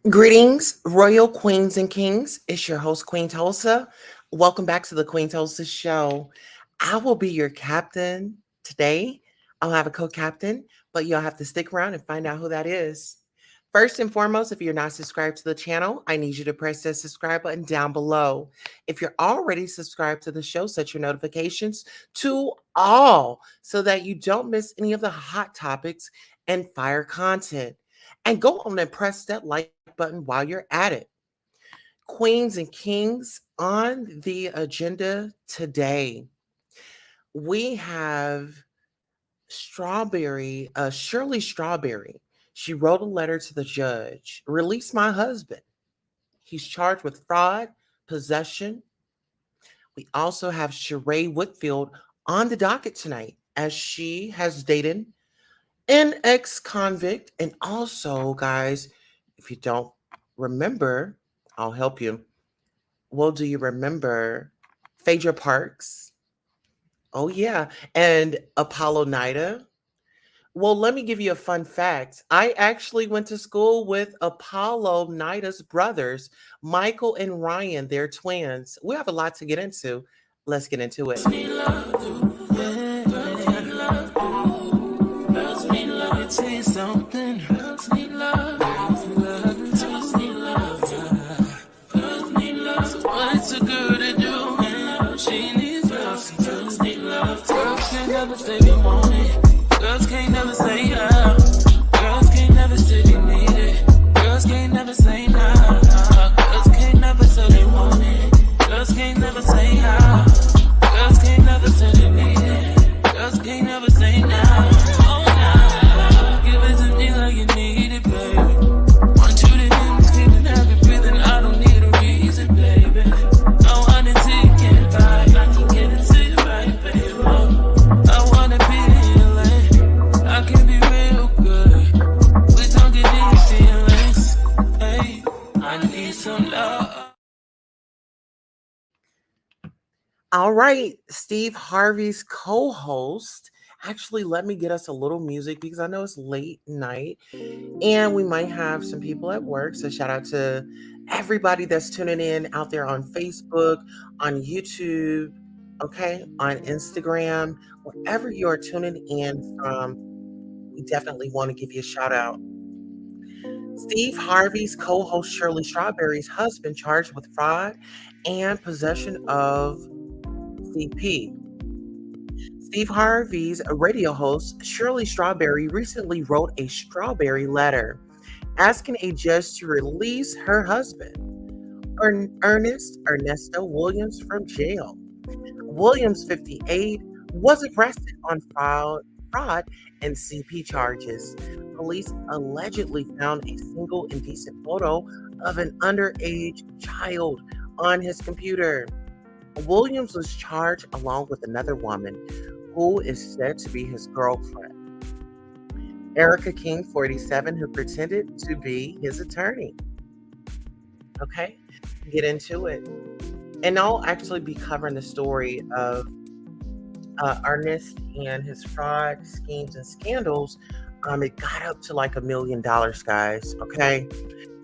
Greetings, royal queens and kings. It's your host, Queen Tulsa. Welcome back to the Queen Tulsa Show. I will be your captain today. I'll have a co captain, but you'll have to stick around and find out who that is. First and foremost, if you're not subscribed to the channel, I need you to press the subscribe button down below. If you're already subscribed to the show, set your notifications to all so that you don't miss any of the hot topics and fire content. And go on and press that like button while you're at it. Queens and kings, on the agenda today, we have Shirley Strawberry. She wrote a letter to the judge. Release my husband. He's charged with fraud, possession. We also have Sheree Whitfield on the docket tonight as she has dated an ex-convict. And also, guys, if you don't remember, I'll help you. Well, do you remember Phaedra Parks? Oh, yeah. And Apollo Nida? Well, let me give you a fun fact. I actually went to school with Apollo Nida's brothers, Michael and Ryan. They're twins. We have a lot to get into. Let's get into it. Girls can't never say yeah. Girls can't never say they need it. Girls can't never say nah. Girls can't never say they want it. Girls can't never say yeah. Girls can't never say they need it. Girls can't never say nah. Oh nah. Give it to me like you need it, baby. Want you to hear me screaming, have you breathing. I don't need a reason, baby. I want it till you can't buy. I can get it to you right, baby. I wanna be I can be real good. Please don't get any feelings. Hey, I need some love. All right, Steve Harvey's co-host. Actually, let me get us a little music because I know it's late night and we might have some people at work. So shout out to everybody that's tuning in out there on Facebook, on YouTube, okay, on Instagram, wherever you're tuning in from. We definitely want to give you a shout out. Steve Harvey's co-host Shirley Strawberry's husband charged with fraud and possession of CP. Steve Harvey's radio host, Shirley Strawberry, recently wrote a strawberry letter asking a judge to release her husband, Ernest Ernesto Williams, from jail. Williams, 58, was arrested on fraud and CP charges. Police allegedly found a single indecent photo of an underage child on his computer. Williams was charged along with another woman who is said to be his girlfriend, Ericka King, 47, who pretended to be his attorney. Okay, get into it. And I'll actually be covering the story of Earnest and his fraud schemes and scandals. It got up to like $1 million, guys. Okay.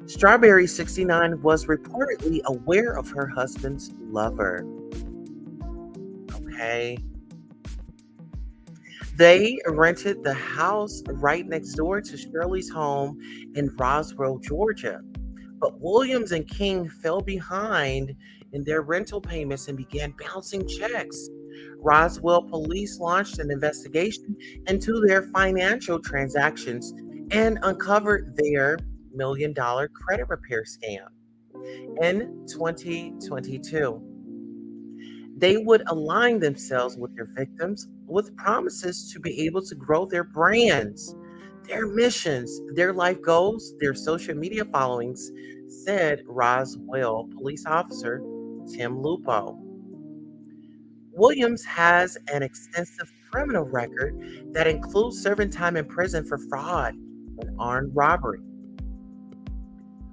Strawberry, 69, was reportedly aware of her husband's lover. Okay. They rented the house right next door to Shirley's home in Roswell, Georgia. But Williams and King fell behind in their rental payments and began bouncing checks. Roswell police launched an investigation into their financial transactions and uncovered their $1 million credit repair scam. In 2022, they would align themselves with their victims with promises to be able to grow their brands, their missions, their life goals, their social media followings, said Roswell police officer Tim Lupo. Williams has an extensive criminal record that includes serving time in prison for fraud and armed robbery.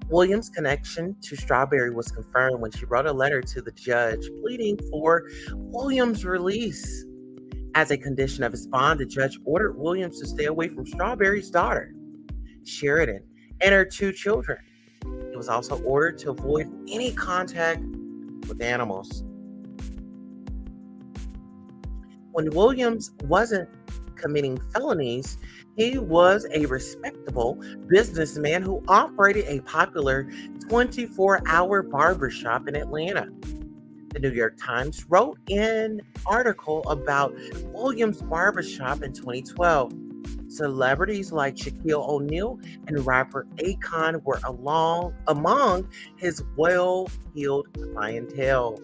Williams' connection to Strawberry was confirmed when she wrote a letter to the judge pleading for Williams' release. As a condition of his bond, the judge ordered Williams to stay away from Strawberry's daughter, Sheridan, and her 2 children. He was also ordered to avoid any contact with animals. When Williams wasn't committing felonies, he was a respectable businessman who operated a popular 24-hour barbershop in Atlanta. The New York Times wrote an article about Williams' barbershop in 2012. Celebrities like Shaquille O'Neal and rapper Akon were among his well-heeled clientele.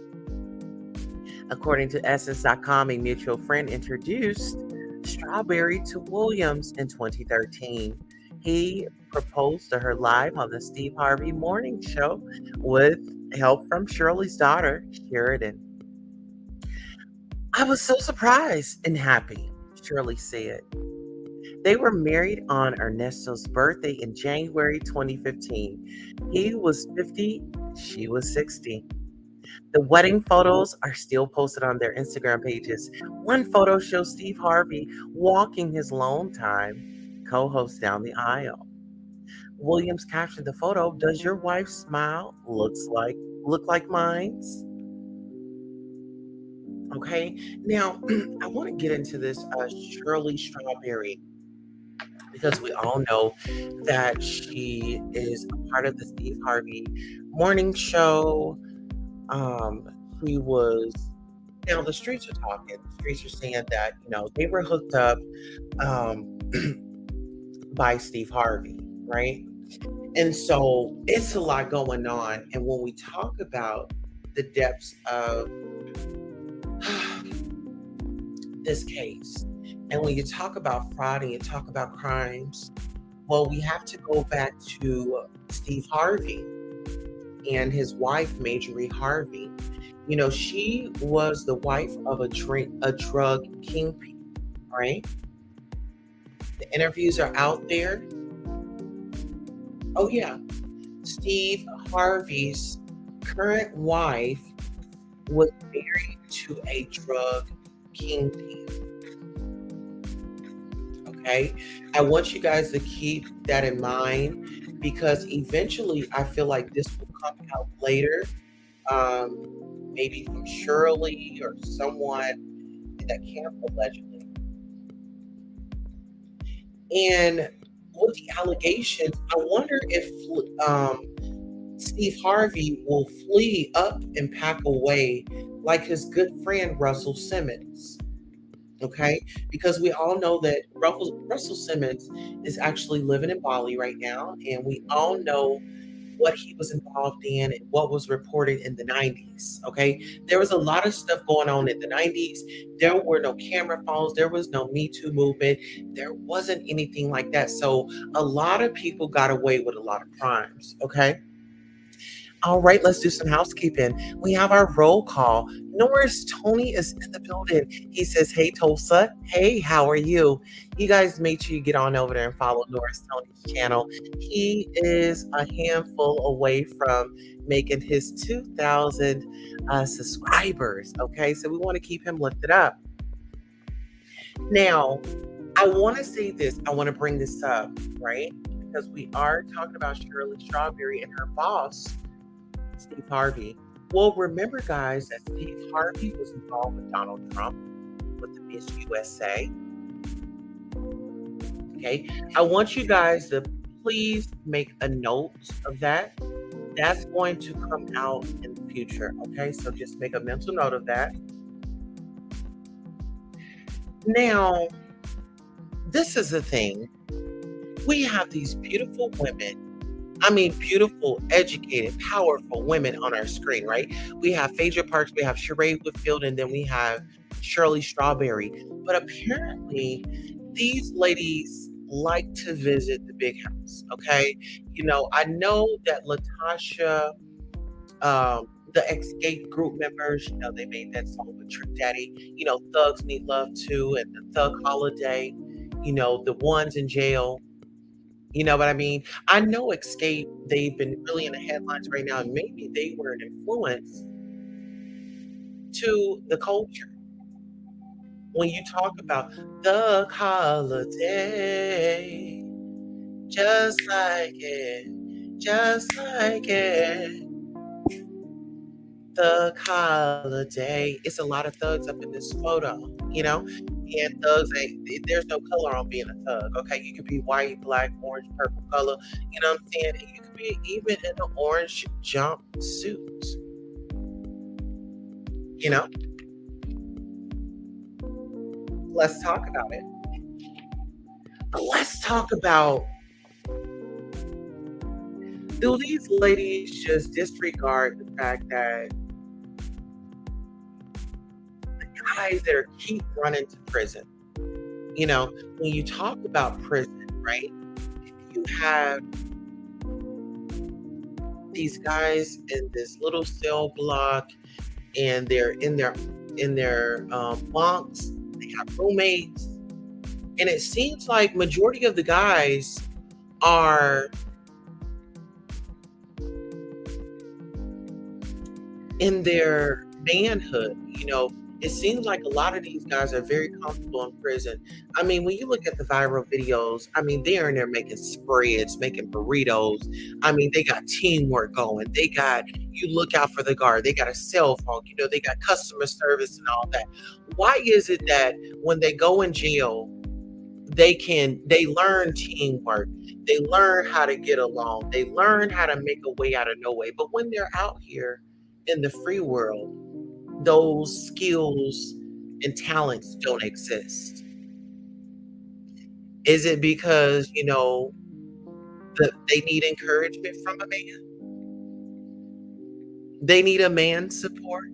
According to Essence.com, a mutual friend introduced Strawberry to Williams in 2013. He proposed to her live on the Steve Harvey Morning Show with help from Shirley's daughter, Sheridan. I was so surprised and happy, Shirley said. They were married on Ernesto's birthday in January 2015. He was 50, she was 60. The wedding photos are still posted on their Instagram pages. One photo shows Steve Harvey walking his longtime co-host down the aisle. Williams captioned the photo, "Does your wife's smile look like mine's?" Okay, now I want to get into this Shirley Strawberry because we all know that she is a part of the Steve Harvey Morning Show. Um, she was Now the streets are talking. The streets are saying that they were hooked up um, by Steve Harvey, right? And so it's a lot going on. And when we talk about the depths of this case, and when you talk about fraud and you talk about crimes, well, we have to go back to Steve Harvey and his wife, Majorie Harvey. She was the wife of a drug kingpin, right? The interviews are out there. Oh, yeah. Steve Harvey's current wife was married to a drug kingpin. Okay? I want you guys to keep that in mind because eventually I feel like this will come out later. Maybe from Shirley or someone in that camp, allegedly. And with the allegations, I wonder if Steve Harvey will flee up and pack away like his good friend Russell Simmons. Okay, because we all know that Russell Simmons is actually living in Bali right now, and we all know what he was involved in and what was reported in the 90s. Okay, there was a lot of stuff going on in the 90s. There were no camera phones, there was no Me Too movement, there wasn't anything like that. So a lot of people got away with a lot of crimes. Okay. All right, let's do some housekeeping. We have our roll call. Norris Tony is in the building. He says, "Hey, Tulsa. Hey, how are you?" You guys make sure you get on over there and follow Norris Tony's channel. He is a handful away from making his 2,000 subscribers. Okay, so we want to keep him lifted up. Now, I want to say this. I want to bring this up, right? Because we are talking about Shirley Strawberry and her boss, Steve Harvey. Well, remember, guys, that Steve Harvey was involved with Donald Trump with the Miss USA. Okay, I want you guys to please make a note of that. That's going to come out in the future. Okay, so just make a mental note of that. Now, this is the thing. We have these beautiful women. I mean, beautiful, educated, powerful women on our screen, right? We have Phaedra Parks, we have Sheree Whitfield, and then we have Shirley Strawberry. But apparently, these ladies like to visit the big house, okay? I know that Latasha, the Escape group members, they made that song with Trick Daddy. Thugs Need Love Too, and the Thug Holiday, the ones in jail. You know what I mean? I know Escape, they've been really in the headlines right now, and maybe they were an influence to the culture. When you talk about the holiday, just like it, just like it. Thug holiday. It's a lot of thugs up in this photo, and thugs there's no color on being a thug. Okay, you could be white, black, orange, purple color. You know what I'm saying? And you could be even in an orange jumpsuit. You know. Let's talk about it. Let's talk about, do these ladies just disregard the fact that guys that keep running to prison? When you talk about prison, right? You have these guys in this little cell block, and they're in their bunks. They have roommates, and it seems like majority of the guys are in their manhood. It seems like a lot of these guys are very comfortable in prison. I mean, when you look at the viral videos, I mean, they're in there making spreads, making burritos. I mean, they got teamwork going. You look out for the guard. They got a cell phone. They got customer service and all that. Why is it that when they go in jail, they learn teamwork. They learn how to get along. They learn how to make a way out of no way. But when they're out here in the free world, those skills and talents don't exist. Is it because, they need encouragement from a man? They need a man's support?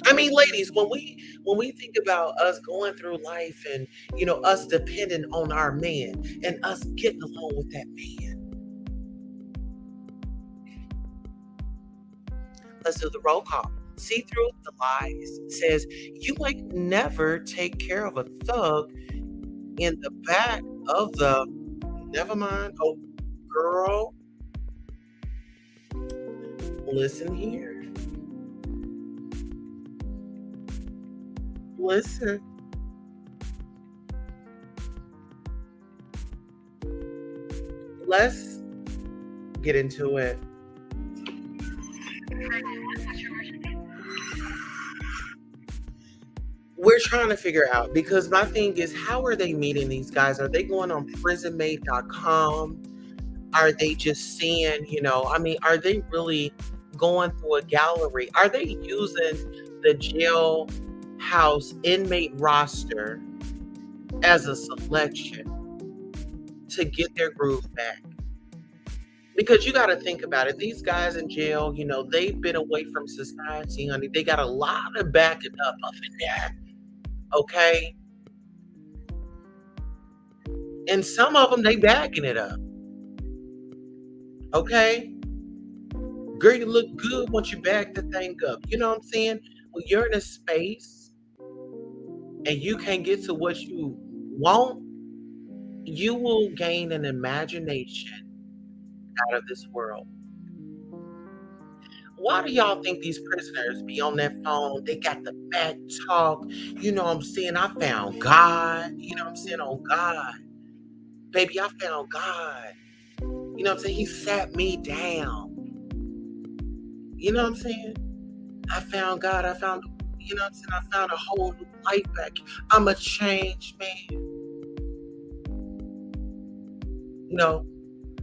I mean, ladies, when we think about us going through life and, us depending on our man and us getting along with that man. Let's do the roll call. See through the lies. It says, you might never take care of a thug in the back of the, never mind. Oh, girl. Listen here. Listen. Let's get into it. We're trying to figure out, because my thing is, how are they meeting these guys? Are they going on prisonmate.com? Are they just seeing, are they really going through a gallery? Are they using the jailhouse inmate roster as a selection to get their groove back? Because you got to think about it. These guys in jail, they've been away from society, honey. They got a lot of backing up in there. Okay? And some of them, they backing it up. Okay? Girl, you look good once you back the thing up. You know what I'm saying? When you're in a space and you can't get to what you want, you will gain an imagination out of this world. Why do y'all think these prisoners be on their phone? They got the back talk. You know what I'm saying? I found God. You know what I'm saying? Oh, God. Baby, I found God. You know what I'm saying? He sat me down. You know what I'm saying? I found God. I found, you know what I'm saying? I found a whole new life back. I'm a changed man.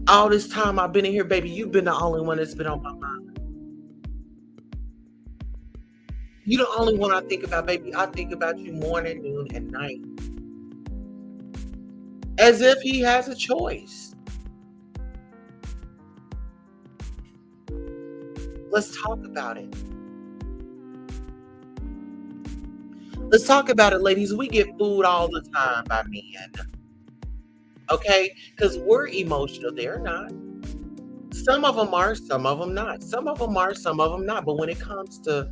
All this time I've been in here, baby, you've been the only one that's been on my mind. You're the only one I think about, baby. I think about you morning, noon, and night. As if he has a choice. Let's talk about it. Let's talk about it, ladies. We get food all the time by men. Okay? Because we're emotional. They're not. Some of them are, some of them not. Some of them are, some of them not. But when it comes to,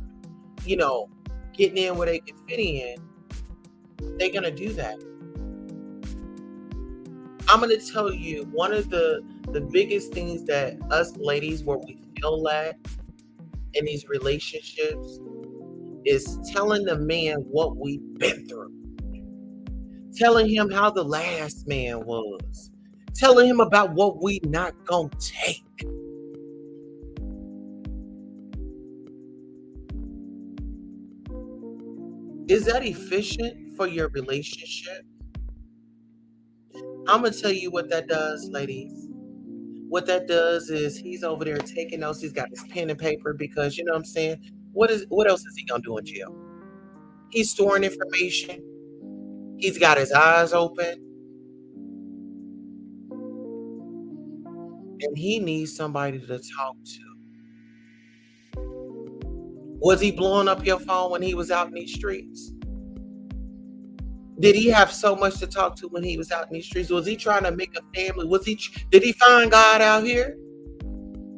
getting in where they can fit in, they're going to do that. I'm going to tell you, one of the biggest things that us ladies, where we feel that in these relationships, is telling the man what we've been through. Telling him how the last man was. telling him about what we not gonna take. Is that efficient for your relationship? I'm gonna tell you what that does, ladies. What that does is he's over there taking notes. He's got his pen and paper because you know what I'm saying. What else is he gonna do in jail? He's storing information. He's got his eyes open, and he needs somebody to talk to. Was he blowing up your phone when he was out in these streets? Did he have so much to talk to when he was out in these streets? Was he trying to make a family? Did he find God out here?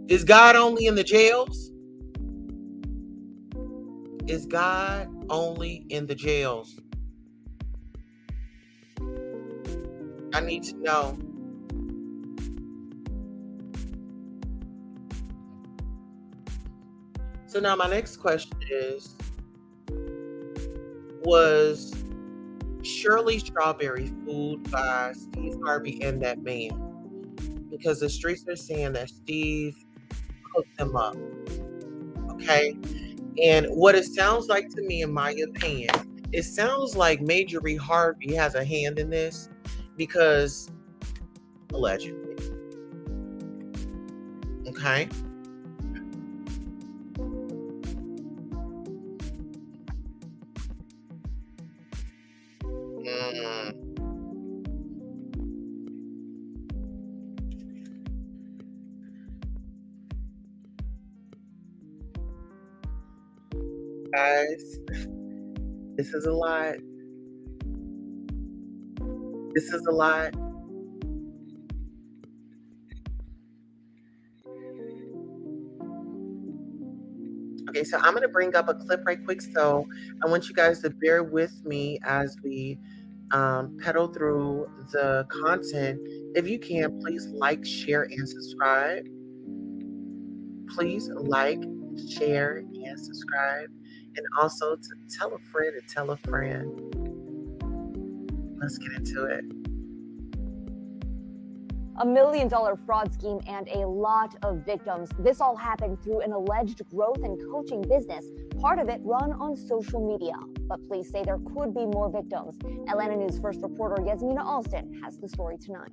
Is God only in the jails? Is God only in the jails? I need to know. So now my next question is, was Shirley Strawberry fooled by Steve Harvey and that man? Because the streets are saying that Steve hooked them up. Okay? And what it sounds like to me, in my opinion, it sounds like Majorie Harvey has a hand in this because allegedly. Okay? Guys, this is a lot. This is a lot. Okay, so I'm going to bring up a clip right quick. So I want you guys to bear with me as we pedal through the content. If you can, please like, share, and subscribe. Please like, share, and subscribe. And also to tell a friend and tell a friend. Let's get into it. $1 million fraud scheme and a lot of victims. This all happened through an alleged growth and coaching business, part of it run on social media. But police say there could be more victims. Atlanta News First reporter Yasmina Alston has the story tonight.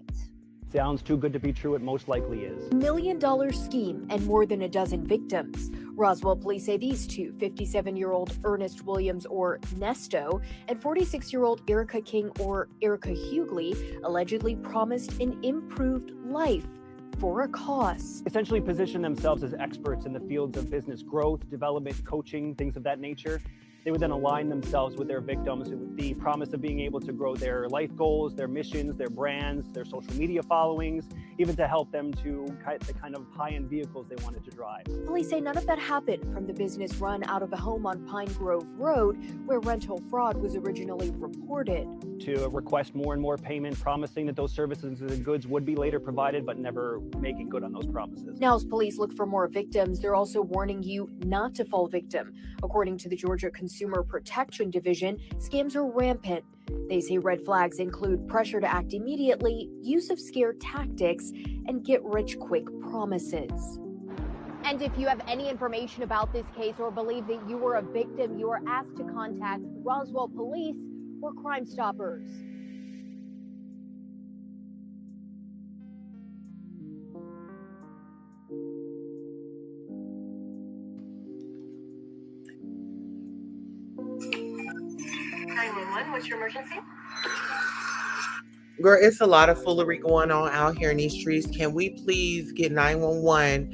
Sounds too good to be true. It most likely is. $1 million scheme and more than a dozen victims. Roswell police say these two, 57-year-old Ernest Williams or Ernesto and 46-year-old Ericka King or Ericka Hughley allegedly promised an improved life for a cost. Essentially position themselves as experts in the fields of business growth, development, coaching, things of that nature. They would then align themselves with their victims with the promise of being able to grow their life goals, their missions, their brands, their social media followings, even to help them to the kind of high-end vehicles they wanted to drive. Police say none of that happened from the business run out of a home on Pine Grove Road, where rental fraud was originally reported. To request more and more payment, promising that those services and goods would be later provided, but never making good on those promises. Now, as police look for more victims, they're also warning you not to fall victim. According to the Georgia Consumer Protection Division, scams are rampant. They say red flags include pressure to act immediately, use of scare tactics, and get-rich-quick promises. And if you have any information about this case or believe that you were a victim, you are asked to contact Roswell Police or Crime Stoppers. What's your emergency? Girl, it's a lot of foolery going on out here in these streets. Can we please get 911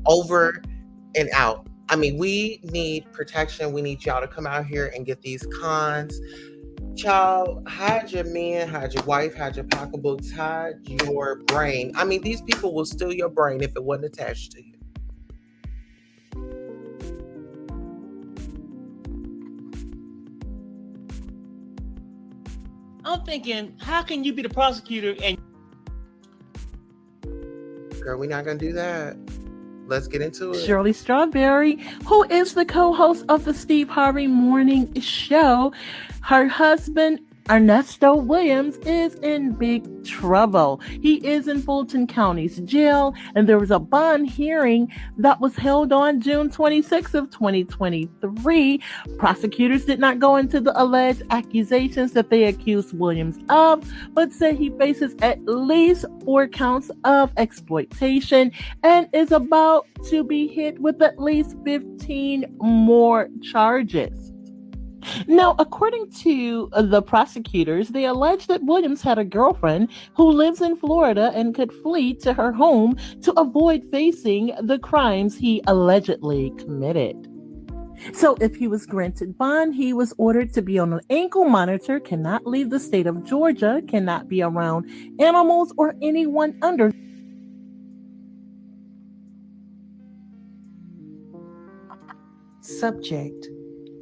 over and out? I mean, we need protection. We need y'all to come out here and get these cons. Child, hide your man, hide your wife, hide your pocketbooks, hide your brain. I mean, these people will steal your brain if it wasn't attached to you. I'm thinking, how can you be the prosecutor and... Girl, we're not going to do that. Let's get into it. Shirley who is the co-host of the Steve Harvey Morning Show. Her husband, Ernesto Williams is in big trouble. He is in Fulton County's jail, and there was a bond hearing that was held on June 26th of 2023. Prosecutors did not go into the alleged accusations that they accused Williams of, but said he faces at least 4 counts of exploitation and is about to be hit with at least 15 more charges. Now, according to the prosecutors, they allege that Williams had a girlfriend who lives in Florida and could flee to her home to avoid facing the crimes he allegedly committed. So, if he was granted bond, he was ordered to be on an ankle monitor, cannot leave the state of Georgia, cannot be around animals or anyone under. Subject: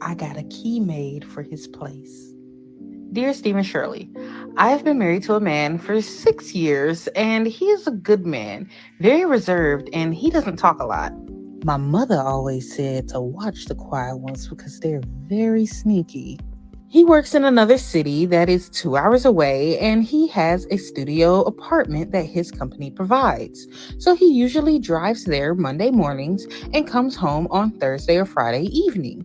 I got a key made for his place. Dear Stephen Shirley, I have been married to a man for 6 years, and he is a good man, very reserved, and he doesn't talk a lot. My mother always said to watch the quiet ones because they're very sneaky. He works in another city that is 2 hours away, and he has a studio apartment that his company provides. So he usually drives there Monday mornings and comes home on Thursday or Friday evening.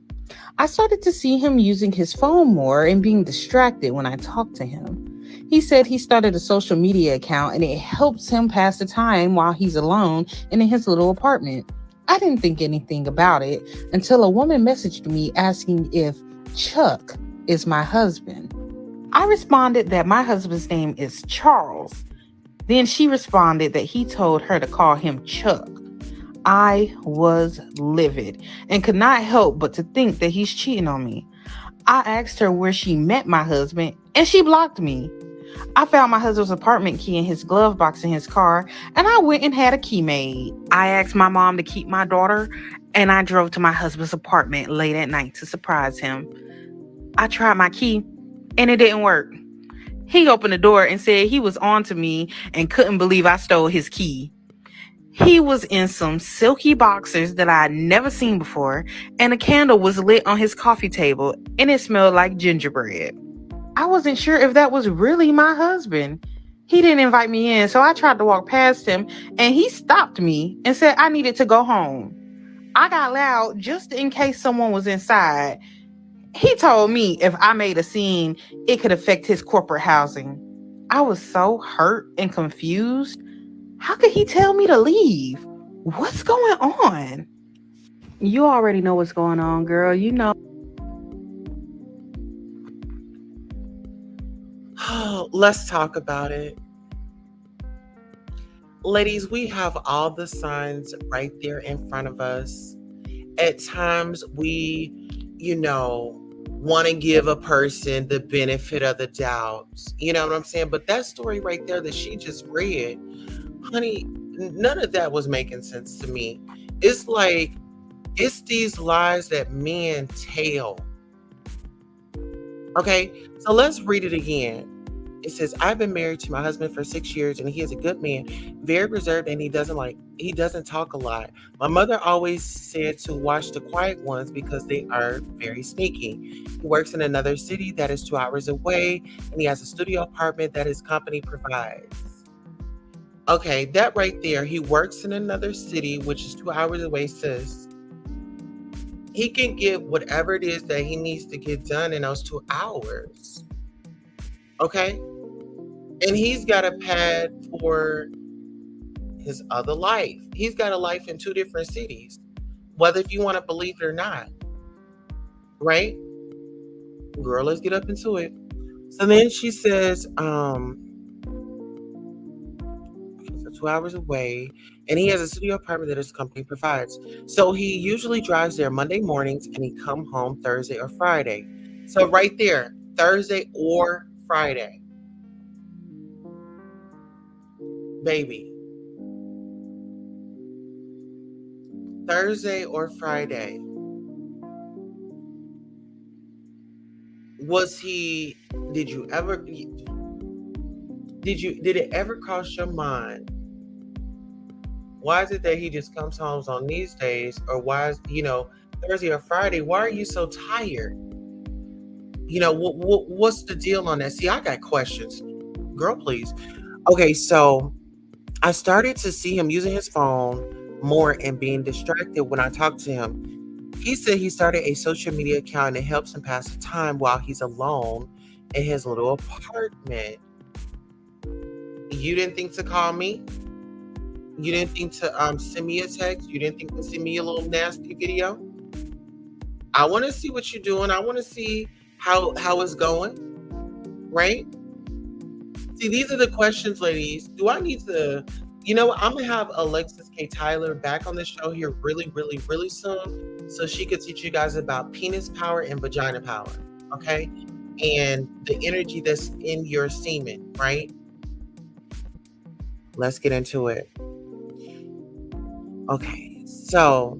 I started to see him using his phone more and being distracted when I talked to him. He said he started a social media account and it helps him pass the time while he's alone and in his little apartment. I didn't think anything about it until a woman messaged me asking if Chuck is my husband. I responded that my husband's name is Charles. Then she responded that he told her to call him Chuck. I was livid and could not help but to think that he's cheating on me. I asked her where she met my husband and she blocked me. I found my husband's apartment key in his glove box in his car and I went and had a key made. I asked my mom to keep my daughter and I drove to my husband's apartment late at night to surprise him. I tried my key and it didn't work. He opened the door and said he was on to me and couldn't believe I stole his key. He was in some silky boxers that I had never seen before, and a candle was lit on his coffee table, and it smelled like gingerbread. I wasn't sure if that was really my husband. He didn't invite me in, so I tried to walk past him, and he stopped me and said I needed to go home. I got loud just in case someone was inside. He told me if I made a scene, it could affect his corporate housing. I was so hurt and confused. How could he tell me to leave? What's going on? You already know what's going on, girl. You know. Let's talk about it. Ladies, we have all the signs right there in front of us. At times we, want to give a person the benefit of the doubt. You know what I'm saying? But that story right there that she just read, honey, none of that was making sense to me. It's like, it's these lies that men tell. Okay, so let's read it again. It says, I've been married to my husband for 6 years and he is a good man, very reserved, and he doesn't talk a lot. My mother always said to watch the quiet ones because they are very sneaky. He works in another city that is 2 hours away and he has a studio apartment that his company provides. Okay, that right there, he works in another city, which is 2 hours away, sis. He can get whatever it is that he needs to get done in those 2 hours. Okay? And he's got a pad for his other life. He's got a life in 2 different cities, whether if you want to believe it or not. Right? Girl, let's get up into it. So then she says, 2 hours away, and he has a studio apartment that his company provides. So he usually drives there Monday mornings and he come home Thursday or Friday. So right there, Thursday or Friday. Baby. Thursday or Friday. Did it ever cross your mind? Why is it that he just comes home on these days? Or why is, Thursday or Friday, why are you so tired? What's the deal on that? See, I got questions. Girl, please. Okay, so I started to see him using his phone more and being distracted when I talked to him. He said he started a social media account and it helps him pass the time while he's alone in his little apartment. You didn't think to call me? You didn't think to send me a text? You didn't think to send me a little nasty video? I want to see what you're doing. I want to see how it's going, right? See, these are the questions, ladies. Do I need to, I'm gonna have Alexis K. Tyler back on the show here really, really, really soon, so she could teach you guys about penis power and vagina power, okay? And the energy that's in your semen, right? Let's get into it. Okay, so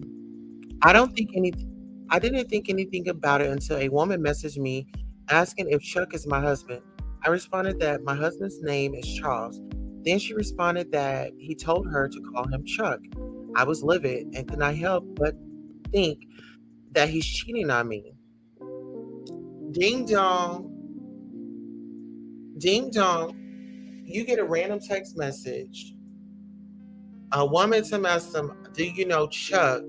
I don't think anything. I didn't think anything about it until a woman messaged me asking if Chuck is my husband. I responded that my husband's name is Charles. Then she responded that he told her to call him Chuck. I was livid and could not help but think that he's cheating on me. Ding dong. Ding dong. You get a random text message. A woman to ask them, do you know Chuck?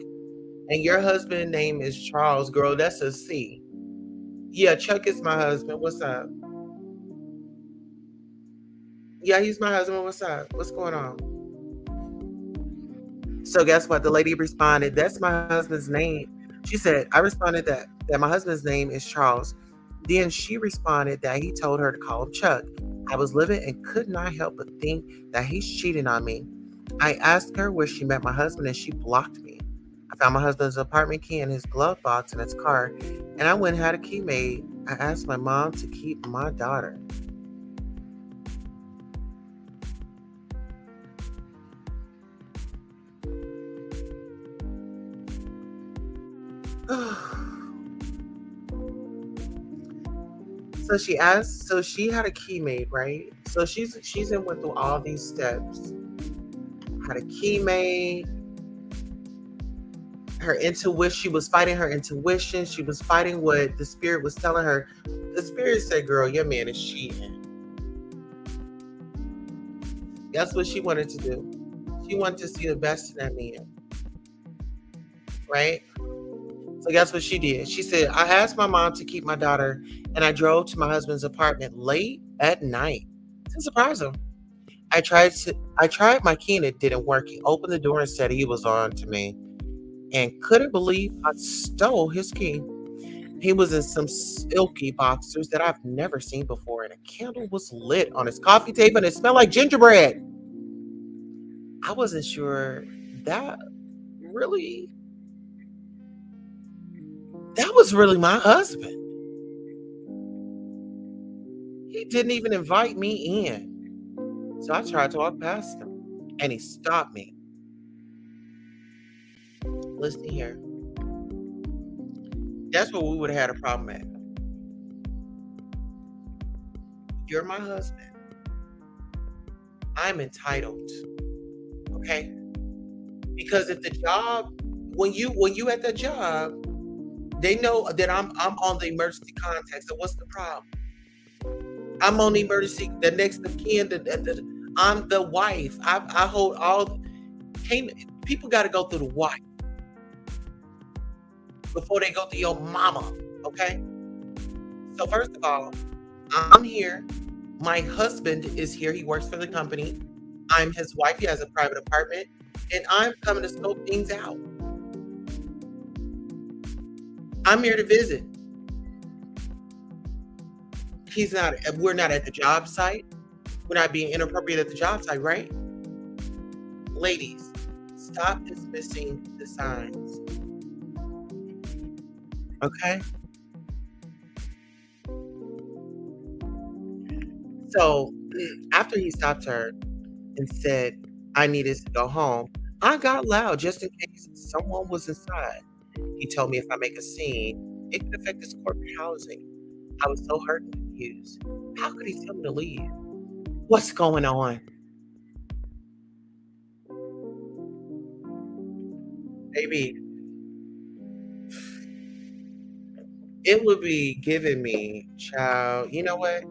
And your husband's name is Charles. Girl, that's a C. Yeah, Chuck is my husband. What's up? Yeah, he's my husband. What's up? What's going on? So guess what? The lady responded, that's my husband's name. She said, I responded that my husband's name is Charles. Then she responded that he told her to call him Chuck. I was livid and could not help but think that he's cheating on me. I asked her where she met my husband and she blocked me. I found my husband's apartment key in his glove box in his car, and I went and had a key made. I asked my mom to keep my daughter. So she had a key made, right? So she's in went through all these steps. Had a key made. Her intuition, she was fighting her intuition. She was fighting what the spirit was telling her. The spirit said, girl, your man is cheating. That's what she wanted to do. She wanted to see the best in that man. Right? So guess what she did? She said, I asked my mom to keep my daughter and I drove to my husband's apartment late at night to surprise him. I tried my key and it didn't work. He opened the door and said he was on to me and couldn't believe I stole his key. He was in some silky boxers that I've never seen before, and a candle was lit on his coffee table and it smelled like gingerbread. I wasn't sure that was really my husband. He didn't even invite me in. So I tried to walk past him and he stopped me. Listen here. That's what we would have had a problem at. You're my husband. I'm entitled. Okay? Because if the job, when you at the job, they know that I'm on the emergency contact. So what's the problem? I'm on the emergency, the next of kin. I'm the wife. I hold all. People got to go through the wife before they go through your mama. Okay. So first of all, I'm here. My husband is here. He works for the company. I'm his wife. He has a private apartment, and I'm coming to scope things out. I'm here to visit. We're not at the job site. We're not being inappropriate at the job site, right? Ladies, stop dismissing the signs. Okay? So after he stopped her and said, I needed to go home, I got loud just in case someone was inside. He told me if I make a scene, it could affect his corporate housing. I was so hurt and confused. How could he tell me to leave? What's going on? Baby, It would be giving me, child. You know what?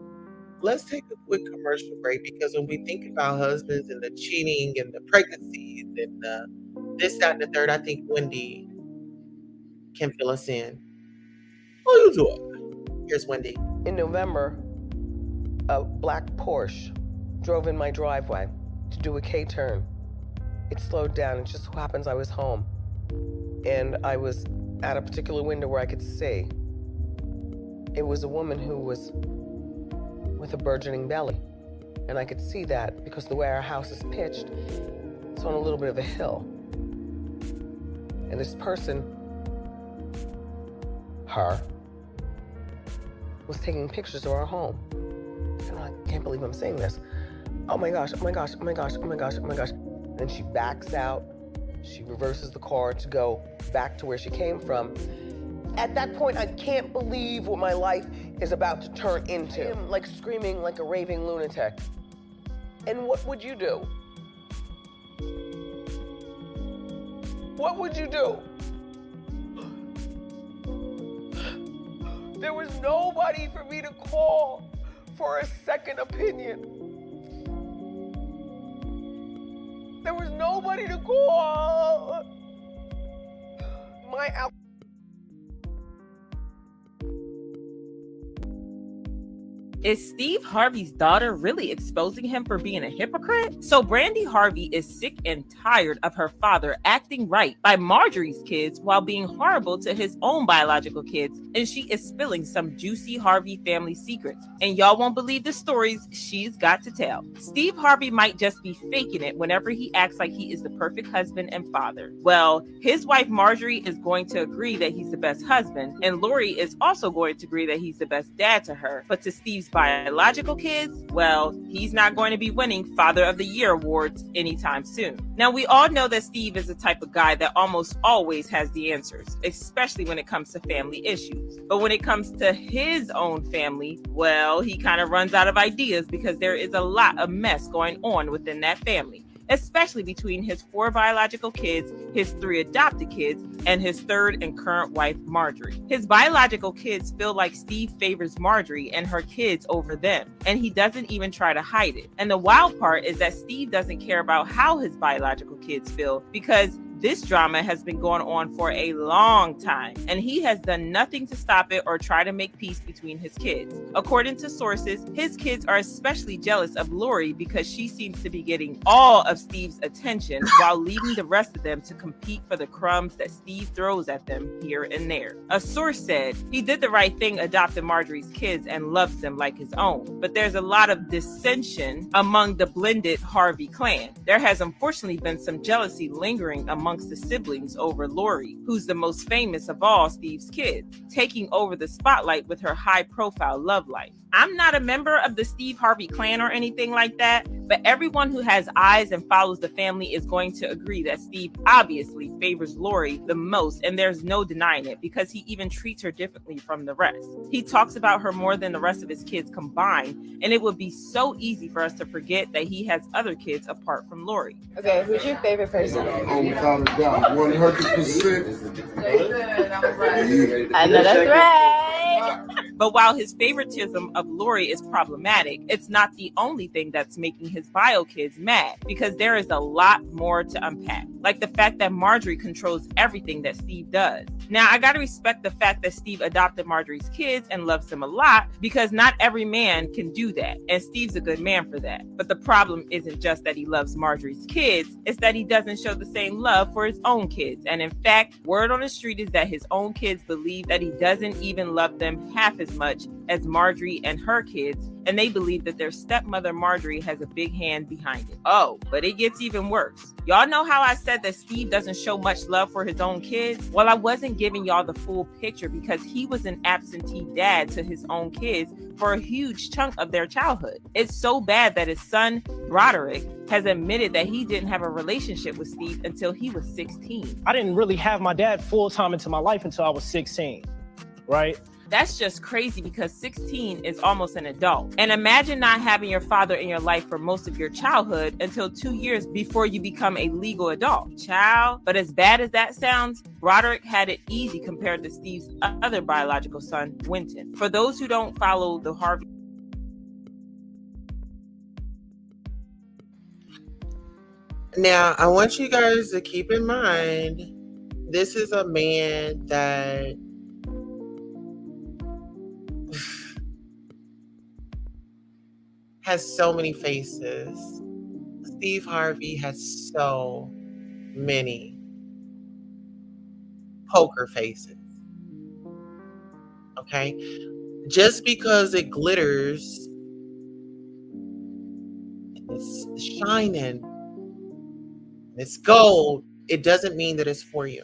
Let's take a quick commercial break because when we think about husbands and the cheating and the pregnancies and the this, that, and the third, I think Wendy can fill us in. Oh, you do it. Here's Wendy. In November, a black Porsche drove in my driveway to do a K-turn. It slowed down. It just so happens I was home. And I was at a particular window where I could see. It was a woman who was with a burgeoning belly. And I could see that because the way our house is pitched, it's on a little bit of a hill. And this person, her, was taking pictures of our home. And I can't believe I'm saying this. Oh my gosh, oh my gosh, oh my gosh, oh my gosh, oh my gosh. Then she backs out. She reverses the car to go back to where she came from. At that point, I can't believe what my life is about to turn into. I'm like screaming like a raving lunatic. And what would you do? What would you do? There was nobody for me to call for a second opinion. There was nobody to call. My out. Is Steve Harvey's daughter really exposing him for being a hypocrite? So Brandy Harvey is sick and tired of her father acting right by Marjorie's kids while being horrible to his own biological kids, and she is spilling some juicy Harvey family secrets. And y'all won't believe the stories she's got to tell. Steve Harvey might just be faking it whenever he acts like he is the perfect husband and father. Well, his wife Majorie is going to agree that he's the best husband, and Lori is also going to agree that he's the best dad to her. But to Steve's biological kids, well, he's not going to be winning Father of the Year awards anytime soon. Now, we all know that Steve is the type of guy that almost always has the answers, especially when it comes to family issues. But when it comes to his own family, well, he kind of runs out of ideas because there is a lot of mess going on within that family, especially between his 4 biological kids, his 3 adopted kids, and his 3rd and current wife, Majorie. His biological kids feel like Steve favors Majorie and her kids over them, and he doesn't even try to hide it. And the wild part is that Steve doesn't care about how his biological kids feel because this drama has been going on for a long time, and he has done nothing to stop it or try to make peace between his kids. According to sources, his kids are especially jealous of Lori because she seems to be getting all of Steve's attention while leaving the rest of them to compete for the crumbs that Steve throws at them here and there. A source said he did the right thing adopting Marjorie's kids and loves them like his own, but there's a lot of dissension among the blended Harvey clan. There has unfortunately been some jealousy lingering amongst the siblings over Lori, who's the most famous of all Steve's kids, taking over the spotlight with her high-profile love life. I'm not a member of the Steve Harvey clan or anything like that, but everyone who has eyes and follows the family is going to agree that Steve obviously favors Lori the most, and there's no denying it because he even treats her differently from the rest. He talks about her more than the rest of his kids combined, and it would be so easy for us to forget that he has other kids apart from Lori. Okay, who's your favorite person? Oh, without a doubt, 100%. I know that's right. But while his favoritism of Lori is problematic, it's not the only thing that's making his bio kids mad, because there is a lot more to unpack. Like the fact that Majorie controls everything that Steve does. Now, I gotta respect the fact that Steve adopted Marjorie's kids and loves them a lot, because not every man can do that, and Steve's a good man for that. But the problem isn't just that he loves Marjorie's kids, it's that he doesn't show the same love for his own kids. And in fact, word on the street is that his own kids believe that he doesn't even love them half as much as Majorie and her kids, and they believe that their stepmother Majorie has a big hand behind it. Oh, but it gets even worse. Y'all know how I said that Steve doesn't show much love for his own kids? Well, I wasn't giving y'all the full picture because he was an absentee dad to his own kids for a huge chunk of their childhood. It's so bad that his son, Broderick, has admitted that he didn't have a relationship with Steve until he was 16. I didn't really have my dad full-time into my life until I was 16, right? That's just crazy because 16 is almost an adult. And imagine not having your father in your life for most of your childhood until 2 years before you become a legal adult. Child. But as bad as that sounds, Broderick had it easy compared to Steve's other biological son, Winton. For those who don't follow the Harvey. Now, I want you guys to keep in mind, this is a man that has so many faces. Steve Harvey has so many poker faces. Okay? Just because it glitters, it's shining, it's gold, it doesn't mean that it's for you.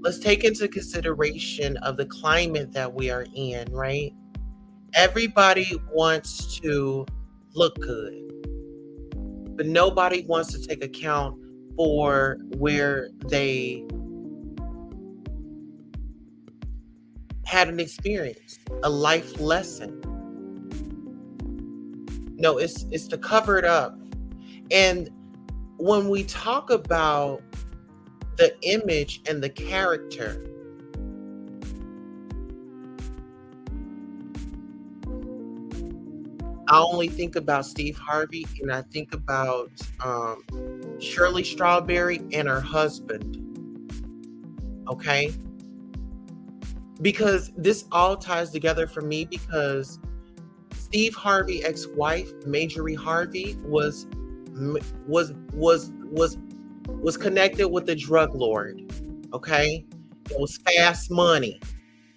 Let's take into consideration of the climate that we are in, right? Everybody wants to look good, but nobody wants to take account for where they had an experience, a life lesson. No, it's to cover it up. And when we talk about the image and the character, I only think about Steve Harvey, and I think about Shirley Strawberry and her husband. Okay? Because this all ties together for me, because Steve Harvey's ex-wife, Majorie Harvey, was connected with a drug lord. Okay? It was fast money.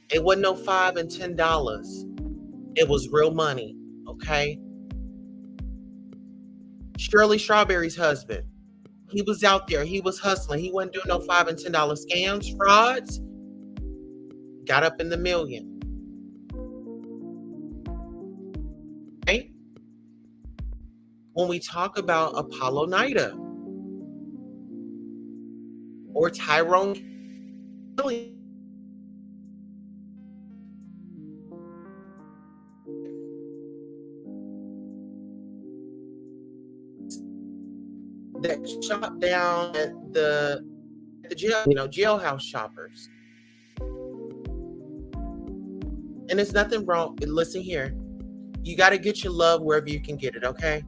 It wasn't no $5 and $10. It was real money. Okay. Shirley Strawberry's husband, he was out there, he was hustling, he wasn't doing no $5 and $10 scams, frauds. Got up in the million. Right? When we talk about Apollo Nida or Tyrone Gilliam, that shot down at the jail, jailhouse shoppers. And there's nothing wrong. Listen here. You got to get your love wherever you can get it, okay?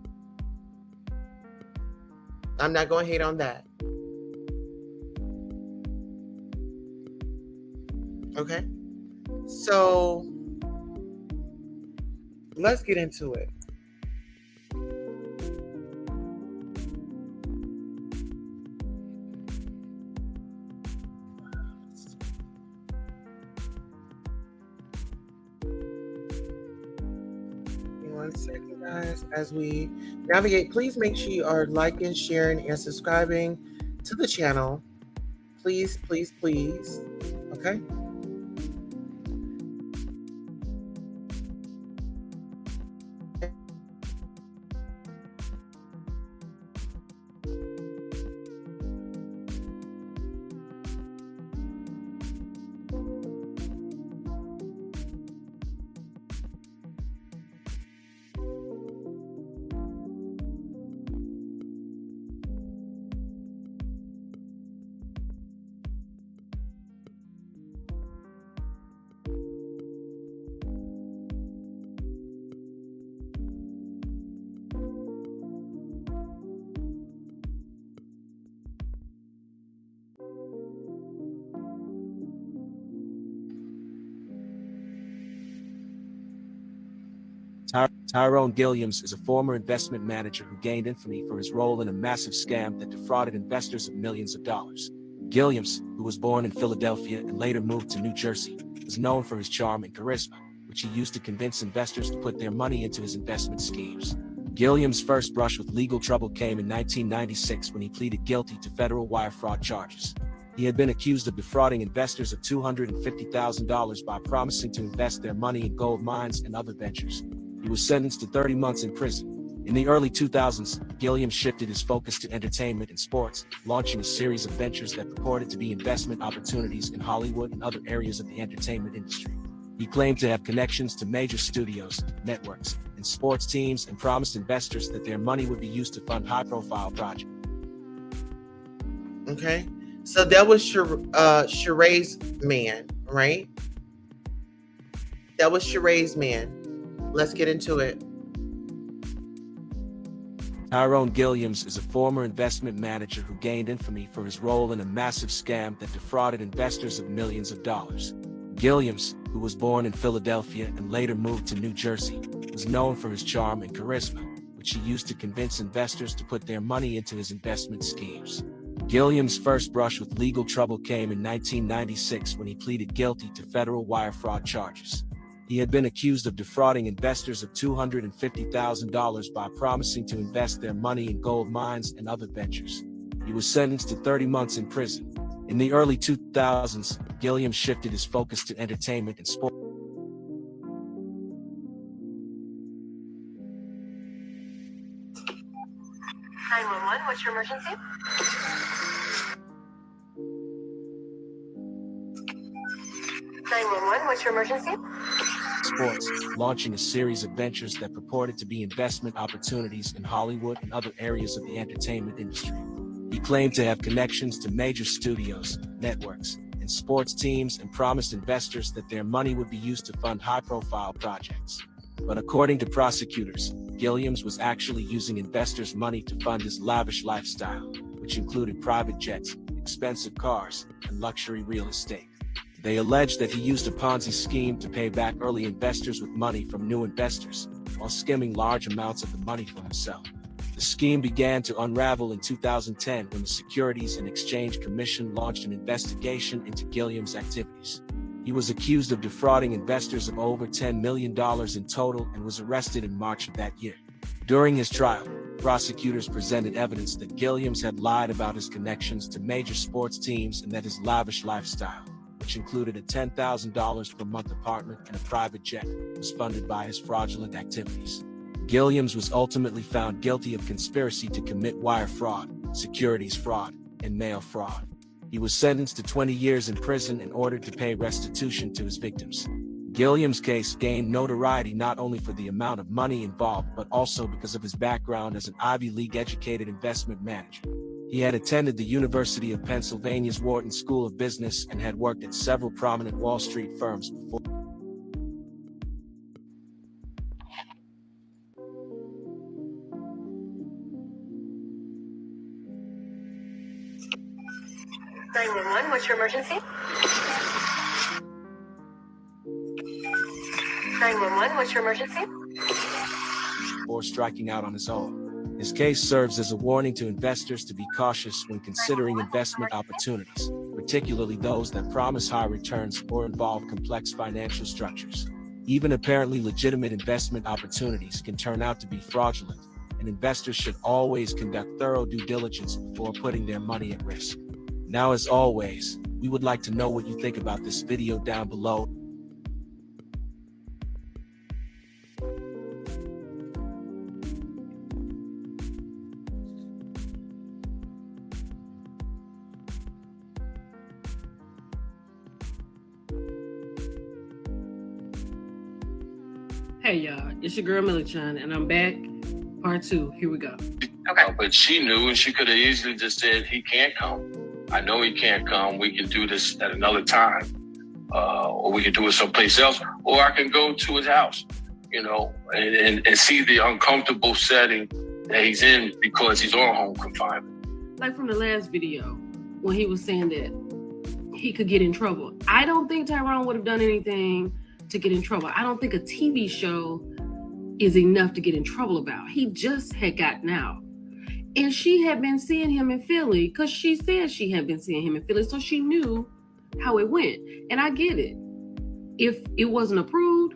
I'm not going to hate on that. Okay? So, let's get into it. One second, guys, as we navigate, please make sure you are liking, sharing, and subscribing to the channel. Please, please, please. Okay? Tyrone Gilliams is a former investment manager who gained infamy for his role in a massive scam that defrauded investors of millions of dollars. Gilliams, who was born in Philadelphia and later moved to New Jersey, was known for his charm and charisma, which he used to convince investors to put their money into his investment schemes. Gilliams' first brush with legal trouble came in 1996 when he pleaded guilty to federal wire fraud charges. He had been accused of defrauding investors of $250,000 by promising to invest their money in gold mines and other ventures. He was sentenced to 30 months in prison. In the early 2000s, Gilliam shifted his focus to entertainment and sports, launching a series of ventures that purported to be investment opportunities in Hollywood and other areas of the entertainment industry. He claimed to have connections to major studios, networks, and sports teams and promised investors that their money would be used to fund high-profile projects. Okay, so that was Sheree's man, right? That was Sheree's man. Let's get into it. Tyrone Gilliams is a former investment manager who gained infamy for his role in a massive scam that defrauded investors of millions of dollars. Gilliams, who was born in Philadelphia and later moved to New Jersey, was known for his charm and charisma, which he used to convince investors to put their money into his investment schemes. Gilliams' first brush with legal trouble came in 1996 when he pleaded guilty to federal wire fraud charges. He had been accused of defrauding investors of $250,000 by promising to invest their money in gold mines and other ventures. He was sentenced to 30 months in prison. In the early 2000s, Gilliam shifted his focus to entertainment and sport. 911, what's your emergency? What's your emergency? Sports, launching a series of ventures that purported to be investment opportunities in Hollywood and other areas of the entertainment industry. He claimed to have connections to major studios, networks, and sports teams and promised investors that their money would be used to fund high-profile projects. But according to prosecutors, Gilliams was actually using investors' money to fund his lavish lifestyle, which included private jets, expensive cars, and luxury real estate. They alleged that he used a Ponzi scheme to pay back early investors with money from new investors, while skimming large amounts of the money for himself. The scheme began to unravel in 2010 when the Securities and Exchange Commission launched an investigation into Gilliam's activities. He was accused of defrauding investors of over $10 million in total and was arrested in March of that year. During his trial, prosecutors presented evidence that Gilliams had lied about his connections to major sports teams and that his lavish lifestyle, which included a $10,000 per month apartment and a private jet, was funded by his fraudulent activities. Gilliams was ultimately found guilty of conspiracy to commit wire fraud, securities fraud, and mail fraud. He was sentenced to 20 years in prison and ordered to pay restitution to his victims. Gilliams' case gained notoriety not only for the amount of money involved, but also because of his background as an Ivy League-educated investment manager. He had attended the University of Pennsylvania's Wharton School of Business and had worked at several prominent Wall Street firms before. What's your emergency? 911, what's your emergency? Or striking out on his own. His case serves as a warning to investors to be cautious when considering investment opportunities, particularly those that promise high returns or involve complex financial structures. Even apparently legitimate investment opportunities can turn out to be fraudulent, and investors should always conduct thorough due diligence before putting their money at risk. Now, as always, we would like to know what you think about this video down below. Hey y'all, it's your girl Millichan, and I'm back. Part 2, here we go. Okay. But she knew, and she could have easily just said, he can't come. I know he can't come. We can do this at another time. Or we can do it someplace else. Or I can go to his house, you know, and see the uncomfortable setting that he's in because he's on home confinement. Like from the last video, when he was saying that he could get in trouble. I don't think Tyrone would have done anything to get in trouble. I don't think a TV show is enough to get in trouble about. He just had gotten out. And she had been seeing him in Philly because she said she had been seeing him in Philly, so she knew how it went. And I get it. If it wasn't approved,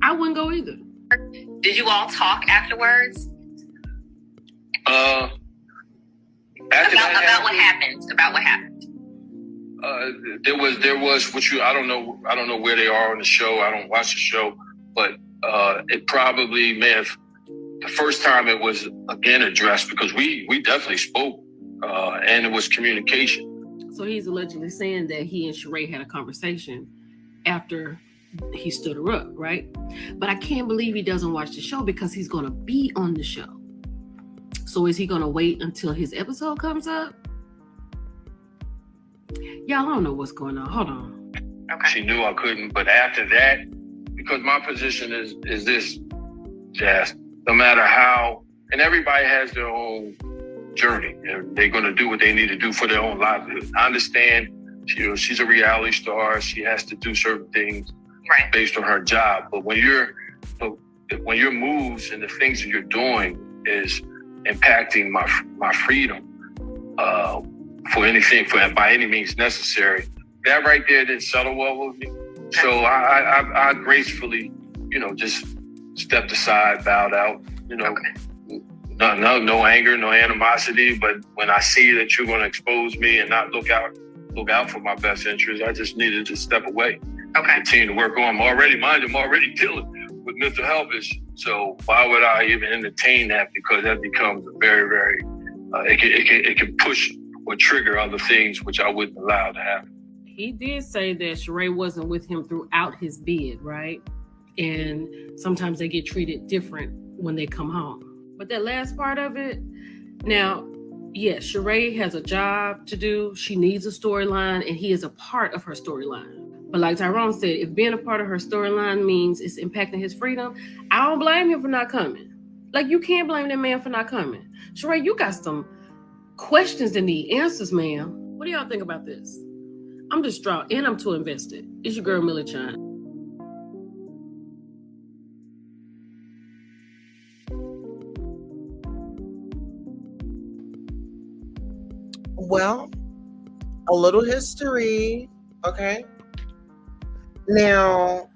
I wouldn't go either. Did you all talk afterwards? About what happened? About what happened? There was which I don't know where they are on the show. I don't watch the show, but it probably may have The first time it was again addressed because we definitely spoke, and it was communication. So he's allegedly saying that he and Sheree had a conversation after he stood her up, right? But I can't believe he doesn't watch the show because he's going to be on the show. So is he going to wait until his episode comes up? Y'all, I don't know what's going on. Hold on. Okay. She knew I couldn't, but after that, because my position is this, Jazz, no matter how, and everybody has their own journey. They're going to do what they need to do for their own livelihood. I understand, she's a reality star. She has to do certain things based on her job. But when your moves and the things that you're doing is impacting my freedom by any means necessary, that right there didn't settle well with me. So I gracefully, just stepped aside, bowed out, no anger, no animosity. But when I see that you're going to expose me and not look out for my best interest, I just needed to step away. Okay. Continue to work on. I'm already dealing with mental health issues. So why would I even entertain that? Because that becomes a very, very, it can push or trigger other things which I wouldn't allow to happen. He did say that Sheree wasn't with him throughout his bid, right? And sometimes they get treated different when they come home. But that last part of it, now, yes, Sheree has a job to do. She needs a storyline, and he is a part of her storyline. But like Tyrone said, if being a part of her storyline means it's impacting his freedom, I don't blame him for not coming. Like, you can't blame that man for not coming. Sheree, you got some questions that need answers, ma'am. What do y'all think about this? I'm distraught, and I'm too invested. It's your girl, Millie Chan. Well, a little history, okay? Now,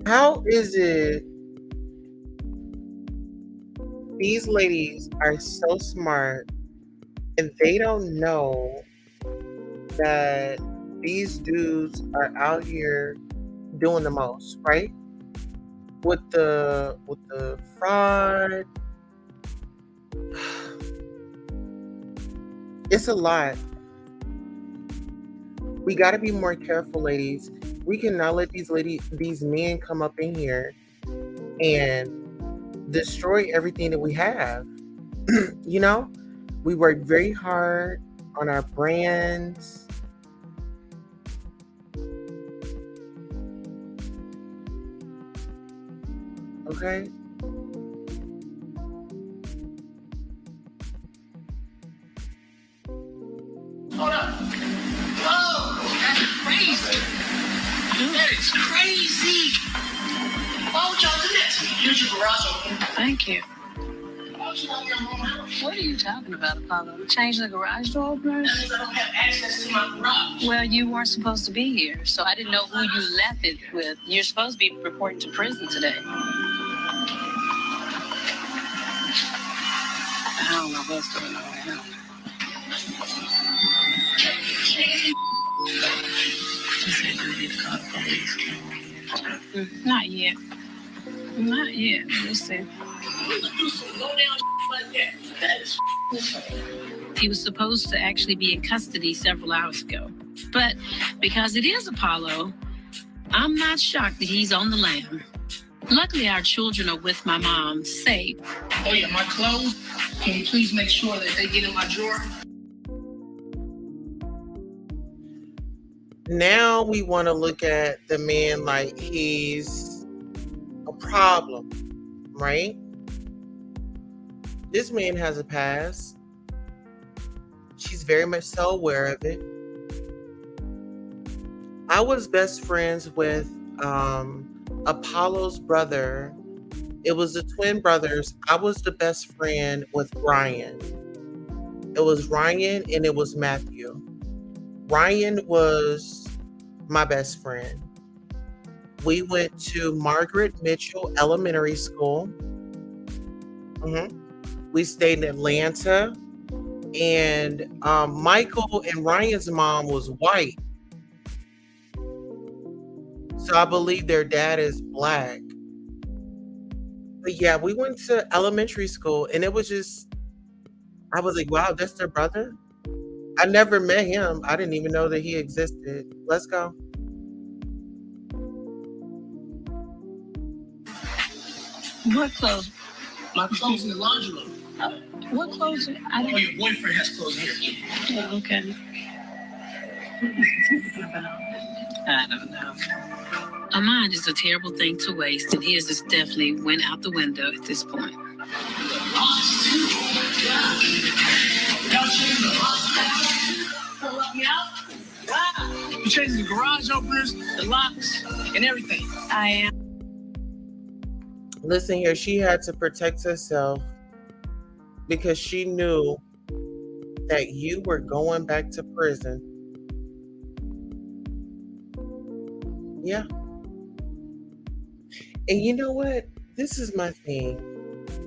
how is it these ladies are so smart and they don't know that these dudes are out here doing the most, right? With the fraud. It's a lot. We got to be more careful, ladies. We cannot let these men come up in here and destroy everything that we have. We work very hard on our brands. Okay? Hold up. Whoa, that's crazy. That is crazy. Why would y'all do that to me? Here's your garage open. Thank you. Why would you not get my house? What are you talking about, Apollo? Change the garage door opener? That means I don't have access to my garage. Well, you weren't supposed to be here, so I didn't know who you left it with. You're supposed to be reporting to prison today. I don't know what's going on right now. Not yet. Not yet. We'll see. He was supposed to actually be in custody several hours ago. But because it is Apollo, I'm not shocked that he's on the lam. Luckily, our children are with my mom, safe. Oh yeah, my clothes. Can you please make sure that they get in my drawer? Now we want to look at the man like he's a problem, right? This man has a past. She's very much so aware of it. I was best friends with Apollo's brother. It was the twin brothers. I was the best friend with Ryan. It was Ryan and it was Matthew. Ryan was my best friend. We went to Margaret Mitchell Elementary School. We stayed in Atlanta. And Michael and Ryan's mom was white. So I believe their dad is black. But yeah, we went to elementary school and it was just, I was like, wow, that's their brother? I never met him. I didn't even know that he existed. Let's go. What clothes? My clothes in the laundry room. What clothes? I don't. Oh, your boyfriend has clothes here. Oh, okay. I don't know. A mind is a terrible thing to waste, and his just definitely went out the window at this point. You changed the garage openers, the locks, and everything. I am. Listen here, she had to protect herself because she knew that you were going back to prison. Yeah. And you know what? This is my thing.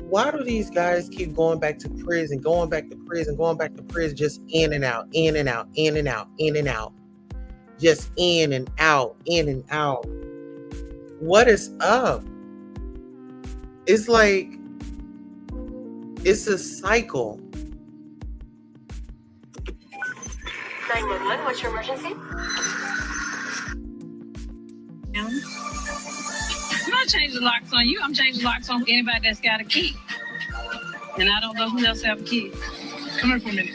Why do these guys keep going back to prison, going back to prison, going back to prison, just in and out, in and out, in and out, in and out? Just in and out, in and out. What is up? It's like, it's a cycle. 911, what's your emergency? I'm not changing locks on you. I'm changing locks on anybody that's got a key. And I don't know who else have a key. Come here for a minute.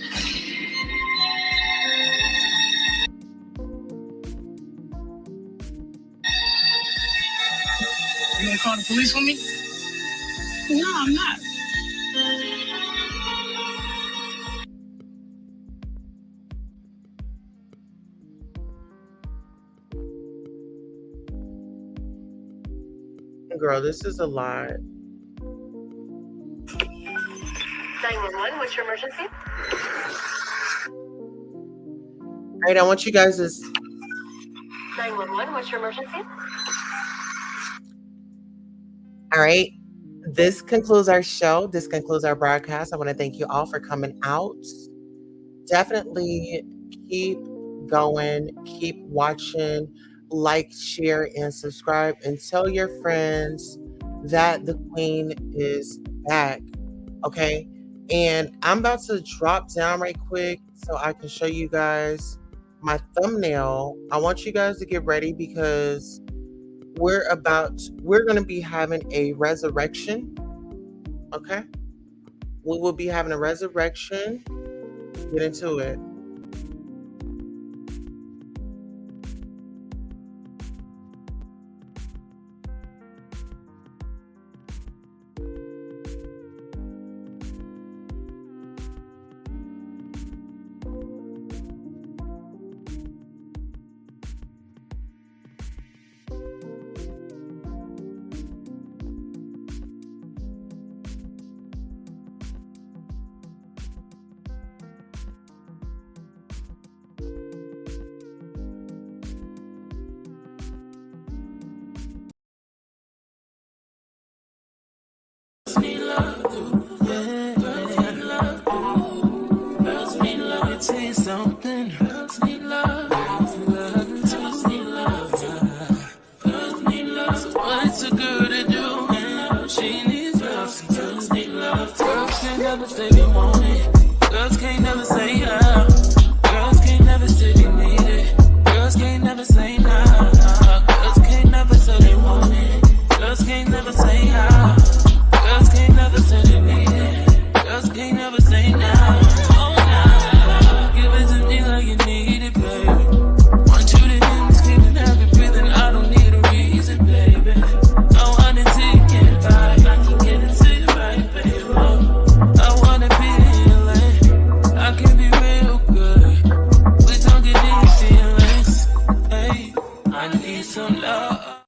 You gonna call the police for me? No, I'm not. Girl, this is a lot. 911, what's your emergency? All right, I want you guys to... 911, what's your emergency? All right. This concludes our show. This concludes our broadcast. I want to thank you all for coming out. Definitely keep going, keep watching, like, share, and subscribe, and tell your friends that the queen is back. Okay. And I'm about to drop down right quick so I can show you guys my thumbnail. I want you guys to get ready because we're going to be having a resurrection. Okay. We will be having a resurrection. Get into it. Something. Girls need love. Girls need love. Girls need love. So what's a girl to do? She needs love. Girls need love. Girls can't never say they want it. Girls can't never say yeah. Girls can't never say they need it. Girls can't never say nah. Girls can't never say they want it. Girls can't never say yeah. Girls can't never say they need it. Girls can't never say nah. Give it to me like you need it, baby. Want you to hear me screaming, have it breathing. I don't need a reason, baby. I want it till you can't buy. I can get it to you right, baby. I wanna be healing. I can be real good. We don't get these feelings. Hey, I need some love.